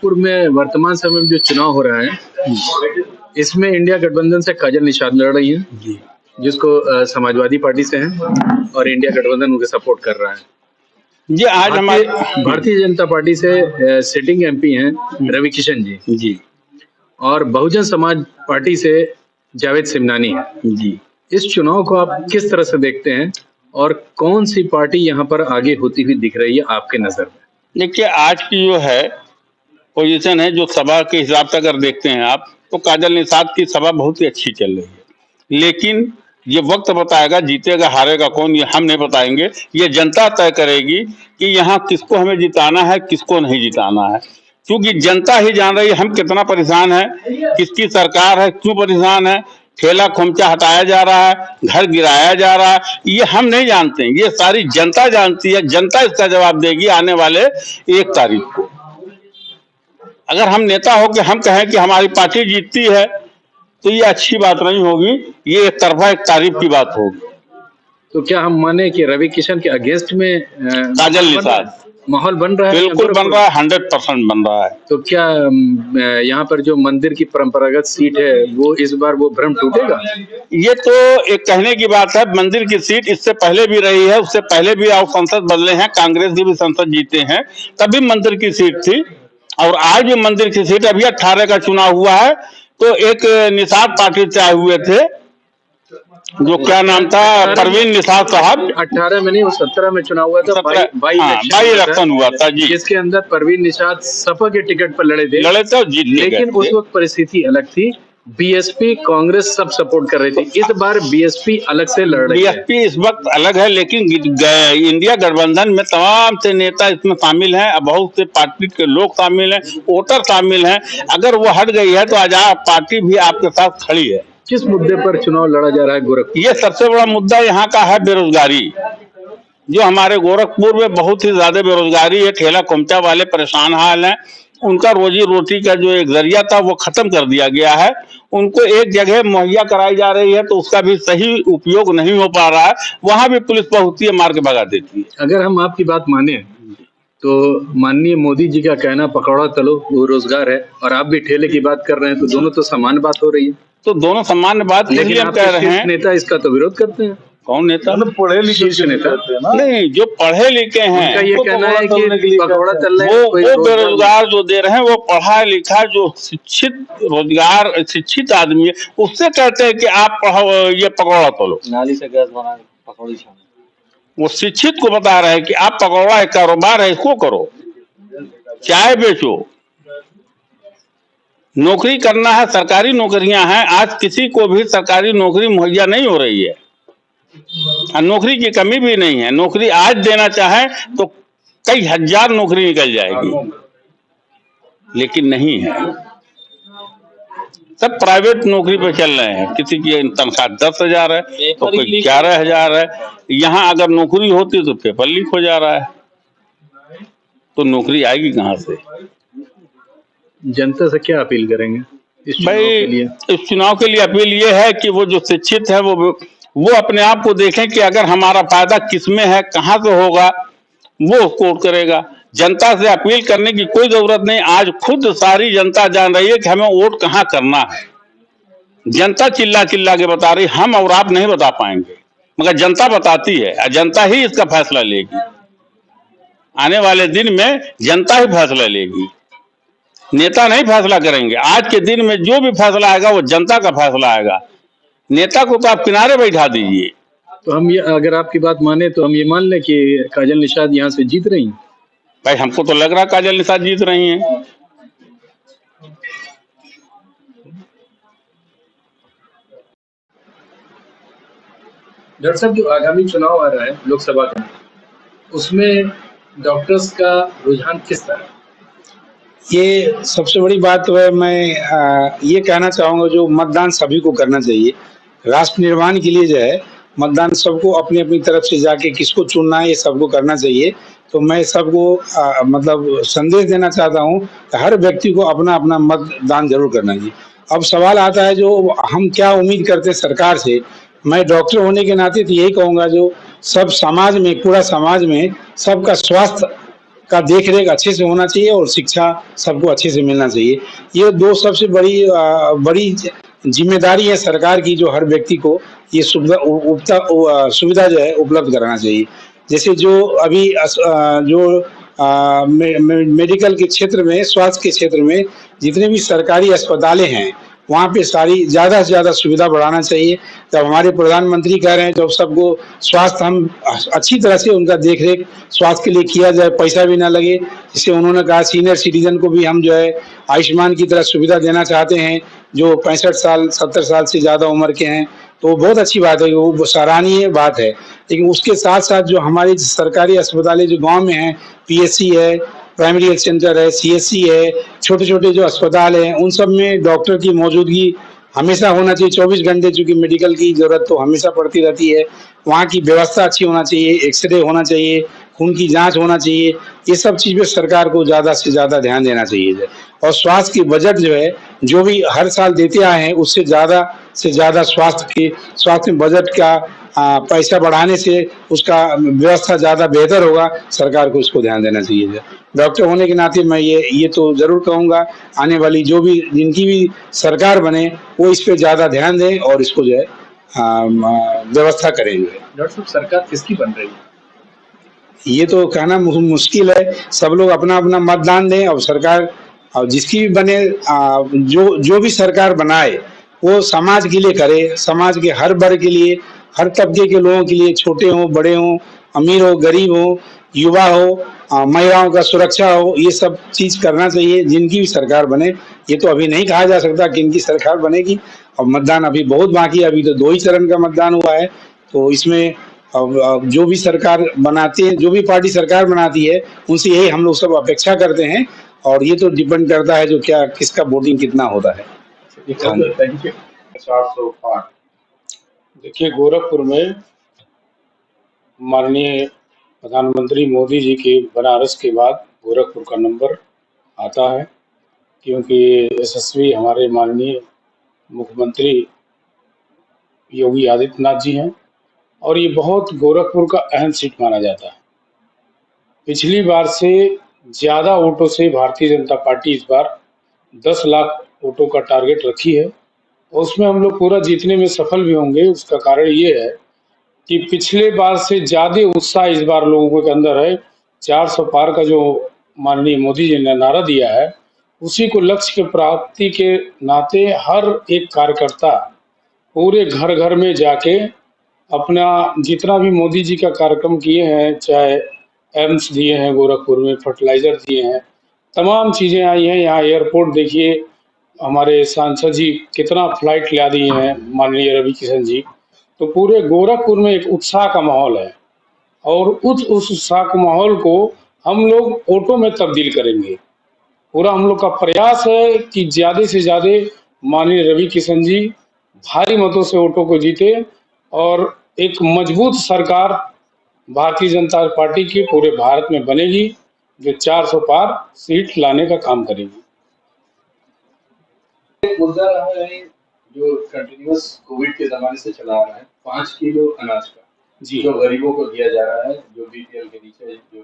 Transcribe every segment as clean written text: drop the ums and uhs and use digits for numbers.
गोरखपुर में वर्तमान समय में जो चुनाव हो रहा है, इसमें इंडिया गठबंधन से काजल निषाद लड़ रही है, जिसको समाजवादी पार्टी से है और इंडिया गठबंधन उनके सपोर्ट कर रहा है। जी आज हमारे भारतीय जनता पार्टी से सिटिंग एमपी हैं रवि किशन जी और बहुजन समाज पार्टी से जावेद सिमनानी जी। इस चुनाव को आप किस तरह से देखते हैं और कौन सी पार्टी यहाँ पर आगे होती हुई दिख रही है आपके नजर में? देखिए, आज की जो है पोजीशन है, जो सभा के हिसाब से अगर देखते हैं आप, तो काजल निषाद की सभा बहुत ही अच्छी चल रही है। लेकिन ये वक्त बताएगा, जीतेगा हारेगा कौन ये हम नहीं बताएंगे, ये जनता तय करेगी कि यहाँ किसको हमें जिताना है, किसको नहीं जिताना है। क्योंकि जनता ही जान रही है हम कितना परेशान है, किसकी सरकार है, क्यों परेशान है। ठेला खोमचा हटाया जा रहा है, घर गिराया जा रहा है, ये हम नहीं जानते, ये सारी जनता जानती है। जनता इसका जवाब देगी आने वाले 1 तारीख को। अगर हम नेता हो के हम कहें कि हमारी पार्टी जीतती है, तो ये अच्छी बात नहीं होगी, ये एक तरफा एक तारीफ की बात होगी। तो क्या हम माने कि रवि किशन के अगेंस्ट में काजल निषाद माहौल बन रहा है? बिल्कुल बन रहा है, 100% बन रहा है। तो क्या यहाँ पर जो मंदिर की परंपरागत सीट है, वो इस बार वो भ्रम टूटेगा? ये तो एक कहने की बात है। मंदिर की सीट इससे पहले भी रही है, उससे पहले भी आप संसद बदले हैं, कांग्रेस के भी संसद जीते हैं, तभी मंदिर की सीट थी। और आज भी मंदिर की सीट, अभी 18 का चुनाव हुआ है, तो एक निषाद पार्टी से आए हुए थे, जो क्या नाम था, परवीन निषाद साहब। 18 में नहीं, वो 17 में चुनाव हुआ था, बाई इलेक्शन हुआ था जी, जिसके अंदर परवीन निषाद सपा के टिकट पर लड़े थे और जीत गए। लेकिन उस वक्त परिस्थिति अलग थी, बीएसपी कांग्रेस सब सपोर्ट कर रही थी। इस बार बीएसपी अलग से लड़ रही है। बीएसपी इस वक्त अलग है, लेकिन इंडिया गठबंधन में तमाम से नेता इसमें शामिल हैं, बहुत से पार्टी के लोग शामिल हैं, वोटर शामिल हैं। अगर वो हट गई है तो आजाद पार्टी भी आपके साथ खड़ी है। किस मुद्दे पर चुनाव लड़ा जा रहा है गोरखपुर? ये सबसे बड़ा मुद्दा यहाँ का है बेरोजगारी। जो हमारे गोरखपुर में बहुत ही ज्यादा बेरोजगारी है, ठेला खोमचा वाले परेशान हाल हैं, उनका रोजी रोटी का जो एक जरिया था वो खत्म कर दिया गया है। उनको एक जगह मुहैया कराई जा रही है, तो उसका भी सही उपयोग नहीं हो पा रहा है। वहां भी पुलिस पहुंचती है, मार के भगा देती है। अगर हम आपकी बात माने तो माननीय मोदी जी का कहना पकौड़ा तलो वो रोजगार है, और आप भी ठेले की बात कर रहे हैं, तो दोनों तो समान बात हो रही है। तो दोनों सामान्य बात, लेकिन हम कह रहे हैं नेता इसका तो विरोध करते हैं। कौन नेता? पढ़े लिखे नेता नहीं, जो पढ़े लिखे हैं, उनका ये कहना है कि पकौड़ा तल वो बेरोजगार जो दे रहे हैं, वो पढ़ा लिखा जो शिक्षित रोजगार शिक्षित आदमी है, उससे कहते हैं कि आप ये पकौड़ा तलो, नाली से गैस बना पकौड़ी छानो। वो शिक्षित को बता रहे हैं कि आप पकौड़ा एक कारोबार है, इसको करो, चाय बेचो, नौकरी करना है, सरकारी नौकरियां हैं। आज किसी को भी सरकारी नौकरी मुहैया नहीं हो रही है, नौकरी की कमी भी नहीं है। नौकरी आज देना चाहे तो कई हजार नौकरी निकल जाएगी, लेकिन नहीं है। सब प्राइवेट नौकरी पे चल रहे हैं। किसी की तनख्वाह 10,000 है तो कोई 11,000 है। यहाँ अगर नौकरी होती तो पेपर लीक हो जा रहा है, तो नौकरी आएगी कहाँ से? जनता से क्या अपील करेंगे भाई? इस चुनाव के लिए अपील ये है कि वो जो शिक्षित है वो अपने आप को देखें कि अगर हमारा फायदा किसमें है, कहाँ से होगा, वो वोट करेगा। जनता से अपील करने की कोई जरूरत नहीं। आज खुद सारी जनता जान रही है कि हमें वोट कहाँ करना है। जनता चिल्ला चिल्ला के बता रही, हम और आप नहीं बता पाएंगे, मगर जनता बताती है, जनता ही इसका फैसला लेगी। आने वाले दिन में जनता ही फैसला लेगी, नेता नहीं फैसला करेंगे। आज के दिन में जो भी फैसला आएगा वो जनता का फैसला आएगा। नेता को तो आप किनारे बैठा दीजिए। तो हम ये, अगर आपकी बात माने तो हम ये मान लें कि काजल निषाद यहाँ से जीत रही हैं? भाई हमको तो लग रहा है काजल निषाद जीत रही हैं। डॉक्टर साहब, जो आगामी चुनाव आ रहा है लोकसभा का, उसमें डॉक्टर्स का रुझान किस तरह? ये सबसे बड़ी बात तो है, मैं ये कहना चाहूँगा, जो मतदान सभी को करना चाहिए। राष्ट्र निर्माण के लिए जो है मतदान सबको अपनी अपनी तरफ से जाके किसको चुनना है ये सबको करना चाहिए। तो मैं सबको मतलब संदेश देना चाहता हूँ कि हर व्यक्ति को अपना अपना मतदान जरूर करना चाहिए। अब सवाल आता है जो हम क्या उम्मीद करते हैं सरकार से। मैं डॉक्टर होने के नाते तो यही कहूँगा, जो सब समाज में, पूरा समाज में सबका स्वास्थ्य का देख रेख अच्छे से होना चाहिए और शिक्षा सबको अच्छे से मिलना चाहिए। ये दो सबसे बड़ी जिम्मेदारी है सरकार की, जो हर व्यक्ति को ये सुविधा जो है उपलब्ध कराना चाहिए। जैसे जो अभी जो मेडिकल के क्षेत्र में, स्वास्थ्य के क्षेत्र में जितने भी सरकारी अस्पतालें हैं, वहाँ पे सारी ज़्यादा से ज़्यादा सुविधा बढ़ाना चाहिए। जब हमारे प्रधानमंत्री कह रहे हैं जब सबको स्वास्थ्य हम अच्छी तरह से उनका देख रेख स्वास्थ्य के लिए किया जाए, पैसा भी ना लगे। जिससे उन्होंने कहा सीनियर सिटीजन को भी हम जो है आयुष्मान की तरह सुविधा देना चाहते हैं, जो 65 साल 70 साल से ज़्यादा उम्र के हैं। तो बहुत अच्छी बात है, वो सराहनीय बात है। लेकिन उसके साथ साथ जो हमारी सरकारी अस्पतालें जो गाँव में हैं, पीएचसी है, प्राइमरी हेल्थ सेंटर है, सीएचसी है, छोटे छोटे जो अस्पताल हैं, उन सब में डॉक्टर की मौजूदगी हमेशा होना चाहिए 24 घंटे, चूंकि मेडिकल की जरूरत तो हमेशा पड़ती रहती है। वहाँ की व्यवस्था अच्छी होना चाहिए, एक्सरे होना चाहिए, खून की जांच होना चाहिए। ये सब चीज़ पे सरकार को ज़्यादा से ज़्यादा ध्यान देना चाहिए। और स्वास्थ्य की बजट जो है, जो भी हर साल देते आए हैं, उससे ज़्यादा स्वास्थ्य बजट का पैसा बढ़ाने से उसका व्यवस्था ज़्यादा बेहतर होगा। सरकार को इसको ध्यान देना चाहिए। डॉक्टर होने के नाते मैं ये तो ज़रूर कहूँगा, आने वाली जो भी जिनकी भी सरकार बने वो इस पे ज़्यादा ध्यान दें और इसको जो है व्यवस्था करेंगे। डॉक्टर साहब, सरकार किसकी बन रही है? ये तो कहना मुश्किल है। सब लोग अपना अपना मतदान दें और सरकार और जिसकी भी बने, जो भी सरकार बनाए वो समाज के लिए करे, समाज के हर वर्ग के लिए, हर तबके के लोगों के लिए, छोटे हों बड़े हों, अमीर हो गरीब हो, युवा हो, महिलाओं का सुरक्षा हो, ये सब चीज करना चाहिए जिनकी भी सरकार बने। ये तो अभी नहीं कहा जा सकता कि इनकी सरकार बनेगी, और मतदान अभी बहुत बाकी है। अभी तो 2 ही चरण का मतदान हुआ है। तो इसमें अब जो भी सरकार बनाते हैं, जो भी पार्टी सरकार बनाती है, उनसे यही हम लोग सब अपेक्षा करते हैं। और ये तो डिपेंड करता है जो क्या किसका वोटिंग कितना होता है। Thank you. 405। देखिए, गोरखपुर में माननीय प्रधानमंत्री मोदी जी के बनारस के बाद गोरखपुर का नंबर आता है, क्योंकि यशस्वी हमारे माननीय मुख्यमंत्री योगी आदित्यनाथ जी हैं और ये बहुत गोरखपुर का अहम सीट माना जाता है। पिछली बार से ज़्यादा वोटों से भारतीय जनता पार्टी इस बार 10 लाख वोटों का टारगेट रखी है और उसमें हम लोग पूरा जीतने में सफल भी होंगे। उसका कारण ये है कि पिछले बार से ज़्यादा उत्साह इस बार लोगों के अंदर है। 400 पार का जो माननीय मोदी जी ने नारा दिया है, उसी को लक्ष्य के प्राप्ति के नाते हर एक कार्यकर्ता पूरे घर घर में जाके अपना जितना भी मोदी जी का कार्यक्रम किए हैं, चाहे एम्स दिए हैं गोरखपुर में, फर्टिलाइजर दिए हैं, तमाम चीज़ें आई हैं। यहाँ एयरपोर्ट देखिए, हमारे सांसद जी कितना फ्लाइट ला दिए हैं, माननीय रवि किशन जी। तो पूरे गोरखपुर में एक उत्साह का माहौल है और उस उत्साह के माहौल को हम लोग वोटों में तब्दील करेंगे। पूरा हम लोग का प्रयास है कि ज़्यादा से ज़्यादा माननीय रवि किशन जी भारी मतों से वोटों को जीते और एक मजबूत सरकार भारतीय जनता पार्टी की पूरे भारत में बनेगी, जो 400 पार सीट लाने का काम करेगी। मुद्दा रहा है जो कंटिन्यूअस कोविड के जमाने से चला आ रहा है, 5 किलो अनाज का जी, जो गरीबों को दिया जा रहा है, जो बीपीएल के नीचे जो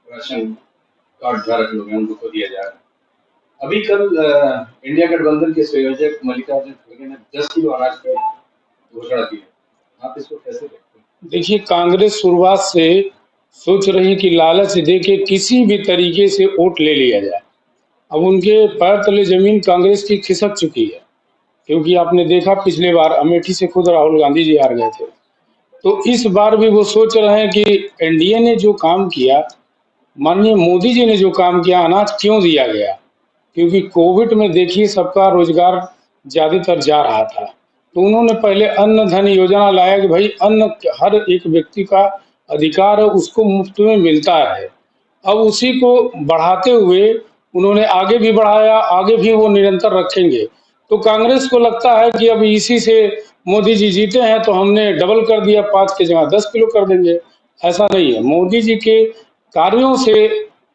राशन कार्ड धारक लोग हैं उनको दिया जा रहा है। अभी कल इंडिया गठबंधन के संयोजक मल्लिकार्जुन खड़गे ने 10 किलो अनाज की घोषणा की है। आप इसको कैसे देखते हैं? देखिए, कांग्रेस शुरुआत से सोच रही कि लालच दे के किसी भी तरीके से वोट ले लिया जाए। अब उनके पैर तले जमीन कांग्रेस की खिसक चुकी है, क्योंकि आपने देखा पिछले बार अमेठी से खुद राहुल गांधी जी हार गए थे। तो इस बार भी वो सोच रहे हैं कि एनडीए ने जो काम किया, माननीय मोदी जी ने जो काम किया, अनाज क्यों दिया गया, क्योंकि कोविड में देखिए सबका रोजगार ज़्यादातर जा रहा था। तो उन्होंने पहले अन्न धन योजना लाया कि भाई अन्न हर एक व्यक्ति का अधिकार है, उसको मुफ्त में मिलता है। अब उसी को बढ़ाते हुए उन्होंने आगे भी बढ़ाया, आगे भी वो निरंतर रखेंगे। तो कांग्रेस को लगता है कि अब इसी से मोदी जी जीते हैं तो हमने डबल कर दिया, 5 की जगह 10 किलो कर देंगे। ऐसा नहीं है, मोदी जी के कार्यों से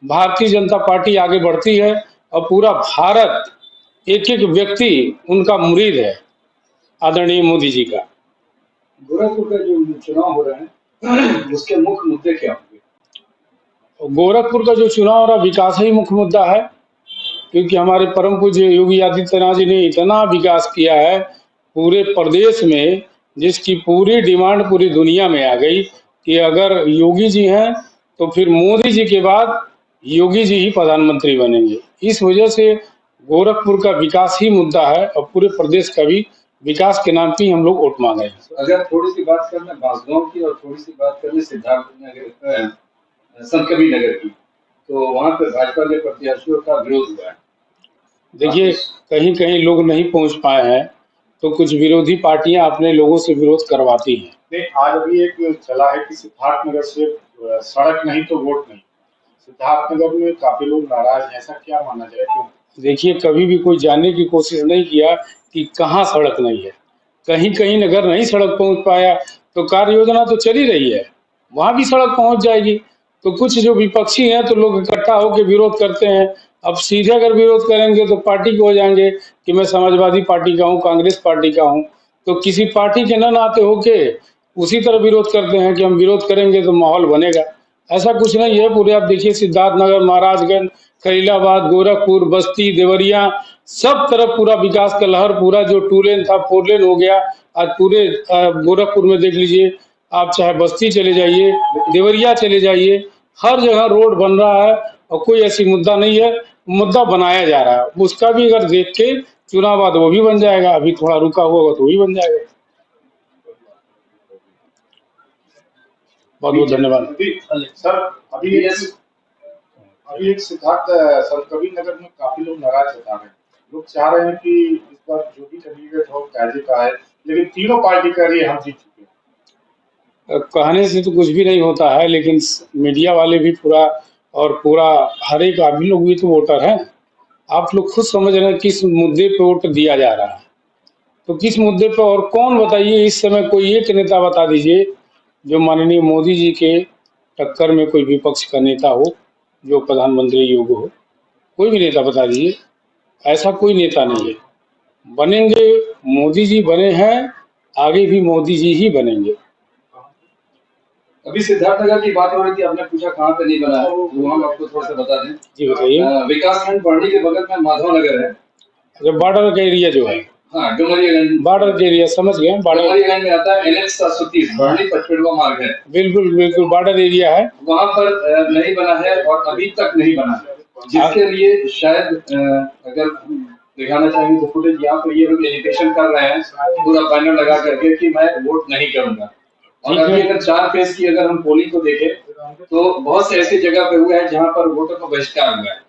भारतीय जनता पार्टी आगे बढ़ती है और पूरा भारत, एक एक व्यक्ति उनका मुरीद है आदरणीय मोदी जी का। गोरखपुर का जो चुनाव हो रहा है उसके मुख्य मुद्दे क्या होंगे? गोरखपुर का जो चुनाव हो रहा विकास ही मुख्य मुद्दा है, क्योंकि हमारे परम पूज्य योगी आदित्यनाथ जी ने इतना विकास किया है पूरे प्रदेश में, जिसकी पूरी डिमांड पूरी दुनिया में आ गई कि अगर योगी जी हैं तो फिर मोदी जी के बाद योगी जी ही प्रधानमंत्री बनेंगे। इस वजह से गोरखपुर का विकास ही मुद्दा है और पूरे प्रदेश का भी विकास के नाम पे ही हम लोग वोट मांगे हैं। अगर थोड़ी सी बात कर लें बांसगांव की और थोड़ी सी बात कर लें सिद्धार्थ नगर संत कबीर नगर की, तो वहां पर भाजपा के प्रत्याशियों का विरोध हुआ है। देखिए कहीं कहीं लोग नहीं पहुंच पाए हैं तो कुछ विरोधी पार्टियां अपने लोगों से विरोध करवाती हैं। नहीं, आज अभी एक चला है कि सिद्धार्थनगर से सड़क नहीं तो वोट नहीं। सिद्धार्थनगर में काफी लोग नाराज हैं, ऐसा क्या माना जाए? क्यों? देखिए कभी भी कोई जानने की कोशिश नहीं किया कि कहाँ सड़क नहीं है। कहीं कहीं अगर नहीं सड़क पहुंच पाया तो कार्य योजना तो चली रही है, वहां भी सड़क पहुंच जाएगी। तो कुछ जो विपक्षी हैं तो लोग इकट्ठा होकर विरोध करते हैं। अब सीधे अगर विरोध करेंगे तो पार्टी को हो जाएंगे कि मैं समाजवादी पार्टी का हूँ, कांग्रेस पार्टी का हूँ, तो किसी पार्टी के न नाते होके उसी तरह विरोध करते हैं कि हम विरोध करेंगे तो माहौल बनेगा। ऐसा कुछ नहीं है। पूरे आप देखिए सिद्धार्थनगर, महाराजगंज, खलीलाबाद, गोरखपुर, बस्ती, देवरिया, सब तरफ पूरा विकास का लहर, पूरा जो 2 लेन था 4 लेन हो गया। आज पूरे गोरखपुर में देख लीजिए आप, चाहे बस्ती चले जाइए, देवरिया चले जाइए, हर जगह रोड बन रहा है और कोई ऐसी मुद्दा नहीं है। मुद्दा बनाया जा रहा है, उसका भी अगर देख के चुनाव बाद वो भी बन जाएगा। अभी थोड़ा रुका हुआ होगा तो वो भी बन जाएगा। बहुत बहुत धन्यवाद। सर अभी एक सिद्धार्थ संत कबीर नगर में काफी लोग नाराज जता रहे हैं। लोग चाह रहे हैं कि इस बार जो भी कैंडिडेट हो कायदे का है, लेकिन तीनों पार्टी कह रही है हम जीत चुके हैं। कहने से तो कुछ भी नहीं होता है, लेकिन मीडिया वाले भी पूरा हर एक आदमी लोग भी तो वोटर हैं। आप लोग खुद समझ रहे हैं किस मुद्दे पे वोट दिया जा रहा है, तो किस मुद्दे पे और कौन बताइए इस समय कोई एक नेता बता दीजिए जो माननीय मोदी जी के टक्कर में कोई विपक्ष का नेता हो जो प्रधानमंत्री योग्य हो। कोई भी नेता बता दीजिए, ऐसा कोई नेता नहीं है। बनेंगे, मोदी जी बने हैं, आगे भी मोदी जी ही बनेंगे। अभी सिद्धार्थनगर की बात हो रही थी, आपने पूछा कहाँ पे नहीं बना है, तो वहाँ आपको थोड़ा सा बता दें। जी बताइए। विकास खंड बढ़नी के बगल में माधव नगर है, जो बॉर्डर का एरिया जो है, हाँ डुमरियागंज, बॉर्डर का एरिया समझ गए। डुमरियागंज में आता है। NH 730 बढ़नी पचपेड़वा मार्ग है, बिल्कुल बिल्कुल बॉर्डर एरिया है। वहाँ पर नहीं बना है और अभी तक नहीं बना है, जिसके लिए शायद अगर दिखाना चाहेंगे तो फुटेज यहाँ पर ये लोग एजुकेशन कर रहे हैं पूरा बैनर लगा करके कि मैं वोट नहीं करूंगा। और अभी अगर 4 फेज की अगर हम पोलिंग को देखें तो बहुत से ऐसी जगह पे हुए हैं जहाँ पर वोटों का बहिष्कार हुआ है।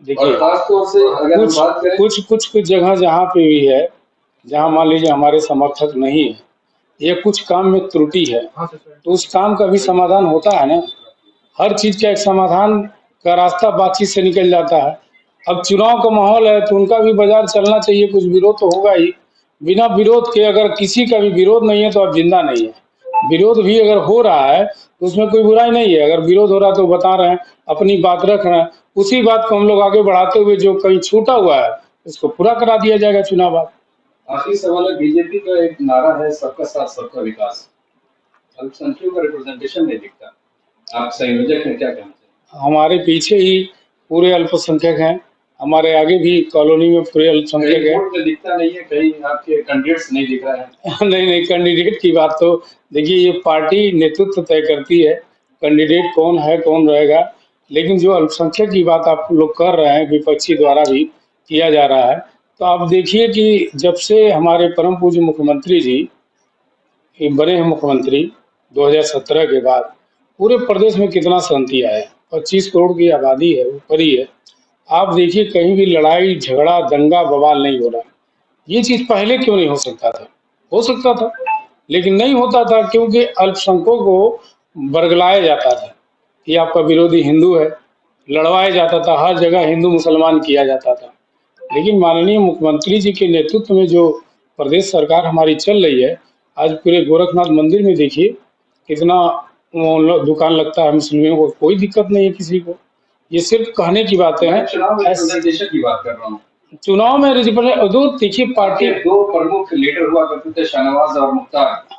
देखिए खासतौर से अगर हम बात करें कुछ जगह जहाँ पे भी है, जहाँ मान लीजिए हमारे समर्थक नहीं है या कुछ काम में त्रुटि है, तो उस काम का भी समाधान होता है ना। हर चीज का एक समाधान का रास्ता बातचीत से निकल जाता है। अब चुनाव का माहौल है तो उनका भी बाजार चलना चाहिए, कुछ विरोध तो होगा ही। बिना विरोध के अगर किसी का भी विरोध नहीं है तो अब जिंदा नहीं है। विरोध भी अगर हो रहा है तो उसमें कोई बुराई नहीं है। अगर विरोध हो रहा है तो बता रहे हैं, अपनी बात रख रहे हैं, उसी बात को हम लोग आगे बढ़ाते हुए जो कहीं छूटा हुआ है उसको पूरा करा दिया जाएगा चुनाव बाद। आखिरी सवाल है, बीजेपी का एक नारा है सबका साथ सबका विकास, अल्पसंख्यकों का रिप्रेजेंटेशन नहीं दिखता। आप संयोजक हैं, क्या कहना चाहिए? हमारे पीछे ही पूरे अल्पसंख्यक हैं, हमारे आगे भी कॉलोनी में पूरे अल्पसंख्यक है। रिपोर्ट में दिखता नहीं है, कहीं आपके कैंडिडेट्स नहीं दिख रहा है। नहीं कैंडिडेट की बात तो देखिए ये पार्टी नेतृत्व तय करती है कैंडिडेट कौन है कौन रहेगा। लेकिन जो अल्पसंख्यक की बात आप लोग कर रहे हैं, विपक्षी द्वारा भी किया जा रहा है, तो आप देखिए कि जब से हमारे परम पूज्य मुख्यमंत्री जी बने हैं मुख्यमंत्री 2017 के बाद, पूरे प्रदेश में कितना शांति आया। 25 करोड़ की आबादी है, ऊपर ही है। आप देखिए कहीं भी लड़ाई झगड़ा दंगा बवाल नहीं हो रहा। ये चीज पहले क्यों नहीं हो सकता था? हो सकता था, लेकिन नहीं होता था क्योंकि अल्पसंख्यकों को बरगलाया जाता था कि आपका विरोधी हिंदू है, लड़वाया जाता था, हर जगह हिंदू मुसलमान किया जाता था। लेकिन माननीय मुख्यमंत्री जी के नेतृत्व में जो प्रदेश सरकार हमारी चल रही है, आज पूरे गोरखनाथ मंदिर में देखिए कितना दुकान लगता है मुस्लिमों को, कोई दिक्कत नहीं है किसी को। ये सिर्फ कहने की बातें हैं। चुनाव में रिप्रेजेंटेशन की बात कर रहा हूँ। चुनाव में देखिए पार्टी 2 प्रमुख लीडर हुआ करते थे, शाहनवाज और मुख्तार,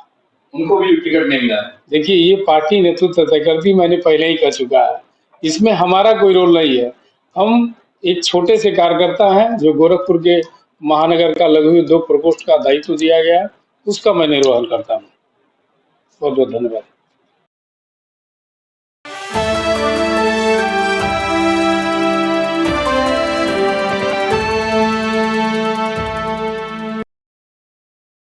उनको भी टिकट नहीं मिला है। देखिए ये पार्टी नेतृत्व तय करती, मैंने पहले ही कह चुका है। इसमें हमारा कोई रोल नहीं है। हम एक छोटे से कार्यकर्ता हैं जो गोरखपुर के महानगर का लघु उद्योग प्रकोष्ठ का दायित्व दिया गया है, उसका मैं निर्वहन करता हूँ। बहुत बहुत धन्यवाद।